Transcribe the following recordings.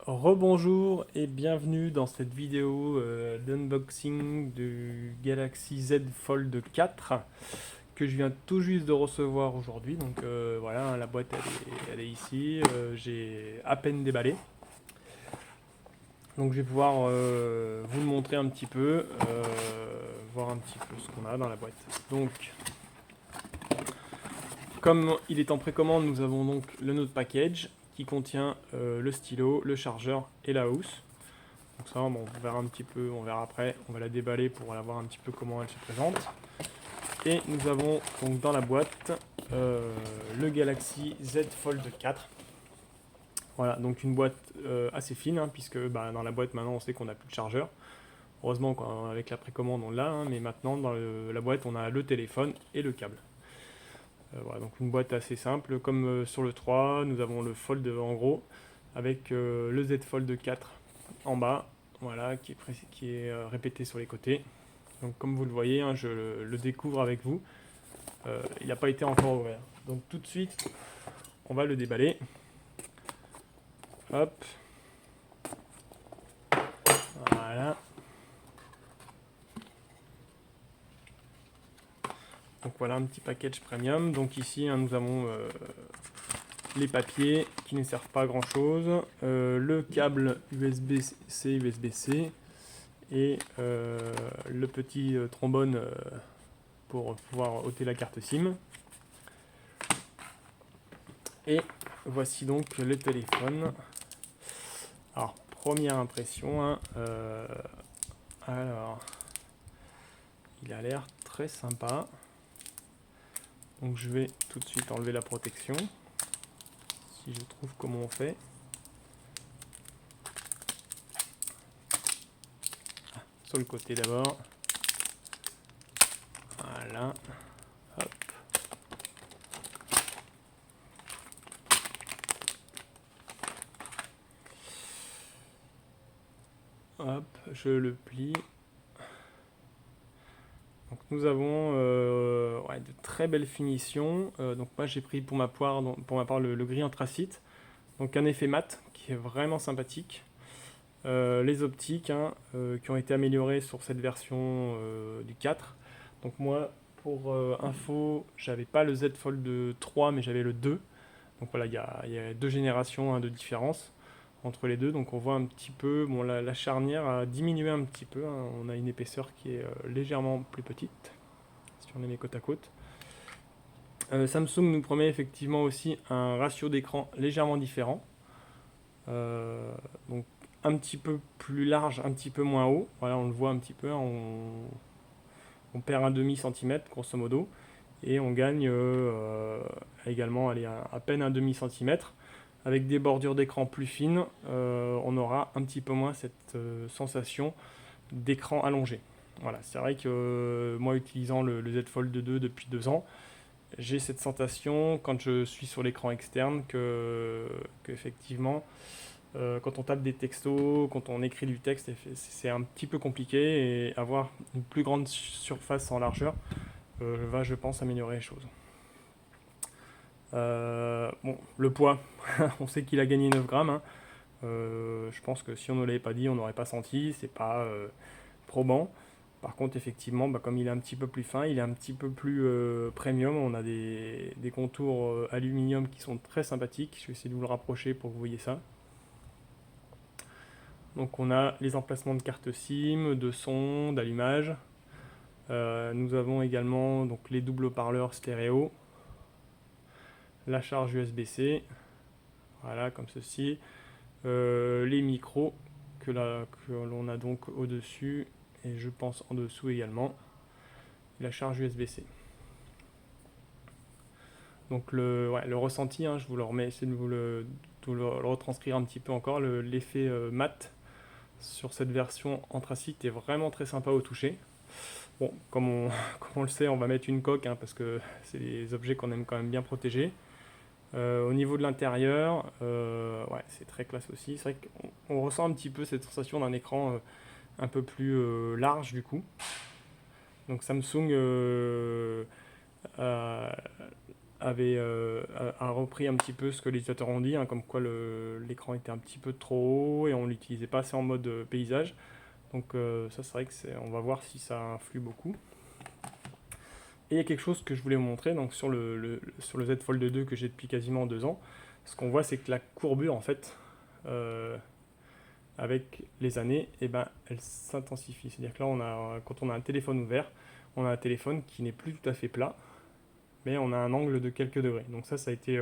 Rebonjour et bienvenue dans cette vidéo d'unboxing du Galaxy Z Fold 4 que je viens tout juste de recevoir aujourd'hui. Donc voilà, la boîte elle est ici, j'ai à peine déballé. Donc je vais pouvoir vous le montrer un petit peu, voir un petit peu ce qu'on a dans la boîte. Donc comme il est en précommande, nous avons donc le Note Package qui contient le stylo, le chargeur et la housse. Donc ça, bon, on verra un petit peu, on verra après, on va la déballer pour voir un petit peu comment elle se présente. Et nous avons donc dans la boîte le Galaxy Z Fold 4. Voilà, donc une boîte assez fine, hein, puisque dans la boîte maintenant on sait qu'on n'a plus de chargeur. Heureusement avec la précommande on l'a, hein, mais maintenant dans la boîte on a le téléphone et le câble. Voilà, donc une boîte assez simple, comme sur le 3, nous avons le Fold en gros, avec le Z Fold 4 en bas, voilà, qui est répété sur les côtés. Donc comme vous le voyez, hein, je le découvre avec vous. Il n'a pas été encore ouvert. Donc tout de suite, on va le déballer. Hop. Voilà. Donc voilà un petit package premium. Donc ici, hein, nous avons les papiers qui ne servent pas à grand chose, le câble USB-C, USB-C et le petit trombone pour pouvoir ôter la carte SIM. Et voici donc le téléphone. Alors, première impression, hein, alors, il a l'air très sympa. Donc je vais tout de suite enlever la protection, si je trouve comment on fait. Sur le côté d'abord. Voilà. Hop. Hop, je le plie. Donc nous avons de très belles finitions. Donc moi j'ai pris pour ma part le gris anthracite. Donc un effet mat qui est vraiment sympathique. Les optiques, hein, qui ont été améliorées sur cette version du 4. Donc moi, pour info, j'avais pas le Z Fold 3, mais j'avais le 2. Donc voilà, il y a deux générations, hein, de différence entre les deux. Donc on voit un petit peu, bon, la charnière a diminué un petit peu, hein. On a une épaisseur qui est légèrement plus petite, si on les met côte à côte. Samsung nous promet effectivement aussi un ratio d'écran légèrement différent. Donc un petit peu plus large, un petit peu moins haut. Voilà, on le voit un petit peu, hein, on perd un demi centimètre grosso modo, et on gagne également à peine un demi centimètre. Avec des bordures d'écran plus fines, on aura un petit peu moins cette sensation d'écran allongé. Voilà, c'est vrai que moi utilisant le Z Fold 2 depuis 2 ans, j'ai cette sensation quand je suis sur l'écran externe que effectivement quand on tape des textos, quand on écrit du texte, c'est un petit peu compliqué, et avoir une plus grande surface en largeur va, je pense, améliorer les choses. Bon, le poids, on sait qu'il a gagné 9 grammes, hein. Je pense que si on ne l'avait pas dit, on n'aurait pas senti, c'est pas probant. Par contre, effectivement, comme il est un petit peu plus fin, il est un petit peu plus premium. On a des contours aluminium qui sont très sympathiques. Je vais essayer de vous le rapprocher pour que vous voyez ça. Donc on a les emplacements de carte SIM, de son, d'allumage. Nous avons également donc, les doubles haut-parleurs stéréo, la charge USB-C, voilà comme ceci, les micros que l'on a donc au-dessus et je pense en dessous également, la charge USB-C. Donc le ressenti, hein, je vous le remets, essayer de vous le retranscrire un petit peu encore, l'effet mat sur cette version anthracite est vraiment très sympa au toucher. Bon, comme on le sait, on va mettre une coque, hein, parce que c'est des objets qu'on aime quand même bien protéger. Au niveau de l'intérieur, c'est très classe aussi. C'est vrai qu'on ressent un petit peu cette sensation d'un écran un peu plus large du coup. Donc Samsung a a repris un petit peu ce que les utilisateurs ont dit, hein, comme quoi l'écran était un petit peu trop haut et on ne l'utilisait pas assez en mode paysage. Donc ça c'est vrai que on va voir si ça influe beaucoup. Et il y a quelque chose que je voulais vous montrer, donc sur le Z Fold 2 que j'ai depuis quasiment 2 ans, ce qu'on voit c'est que la courbure en fait, avec les années, elle s'intensifie. C'est-à-dire que là, quand on a un téléphone ouvert, on a un téléphone qui n'est plus tout à fait plat, mais on a un angle de quelques degrés. Donc ça a été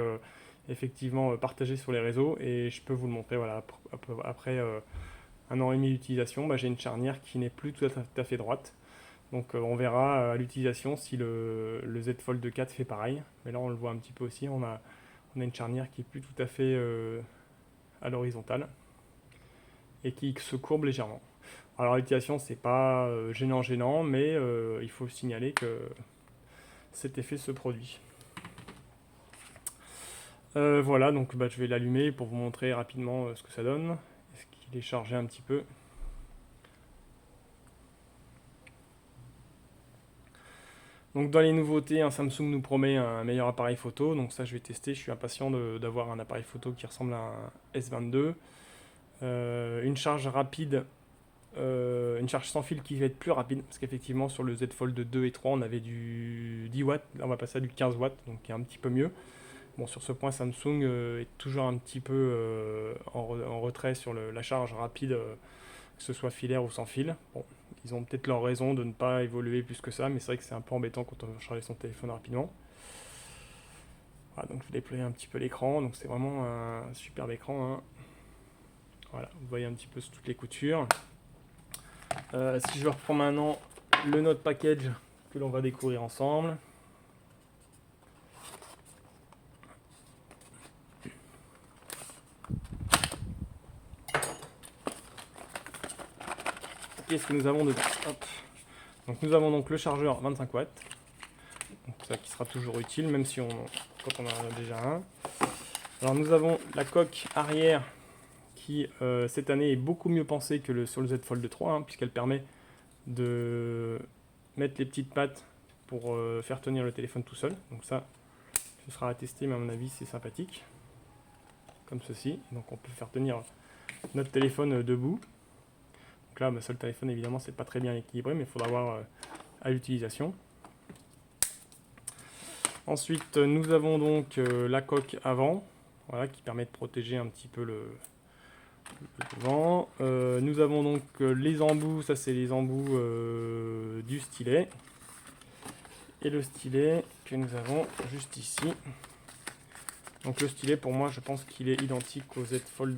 effectivement partagé sur les réseaux, et je peux vous le montrer. Voilà, après 1 an et demi d'utilisation, j'ai une charnière qui n'est plus tout à fait droite. Donc on verra à l'utilisation si le Z Fold 4 fait pareil. Mais là on le voit un petit peu aussi, on a une charnière qui est plus tout à fait à l'horizontale et qui se courbe légèrement. Alors l'utilisation c'est pas gênant, mais il faut signaler que cet effet se produit. Voilà, donc je vais l'allumer pour vous montrer rapidement ce que ça donne. Est-ce qu'il est chargé un petit peu? Donc dans les nouveautés, Samsung nous promet un meilleur appareil photo, donc ça je vais tester, je suis impatient d'avoir un appareil photo qui ressemble à un S22. Une charge rapide, une charge sans fil qui va être plus rapide, parce qu'effectivement sur le Z Fold 2 et 3 on avait du 10 watts, là on va passer à du 15 watts, donc qui est un petit peu mieux. Bon, sur ce point Samsung est toujours un petit peu en retrait sur la charge rapide, que ce soit filaire ou sans fil. Bon, ils ont peut-être leur raison de ne pas évoluer plus que ça, mais c'est vrai que c'est un peu embêtant quand on veut charger son téléphone rapidement. Voilà, donc je vais déployer un petit peu l'écran, donc c'est vraiment un superbe écran, hein. Voilà, vous voyez un petit peu toutes les coutures. Si je reprends maintenant le Note Package que l'on va découvrir ensemble. Qu'est-ce que nous avons dedans? Hop. Donc nous avons donc le chargeur 25 watts, donc ça qui sera toujours utile, même si quand on en a déjà un. Alors nous avons la coque arrière qui cette année est beaucoup mieux pensée que sur le Z Fold 3, hein, puisqu'elle permet de mettre les petites pattes pour faire tenir le téléphone tout seul. Donc ça, ce sera à tester, mais à mon avis c'est sympathique. Comme ceci, donc on peut faire tenir notre téléphone debout. Donc là, sur le téléphone, évidemment, c'est pas très bien équilibré, mais il faudra voir à l'utilisation. Ensuite, nous avons donc la coque avant, voilà, qui permet de protéger un petit peu le devant. Nous avons donc les embouts, ça c'est les embouts du stylet. Et le stylet que nous avons juste ici. Donc le stylet, pour moi, je pense qu'il est identique au Z Fold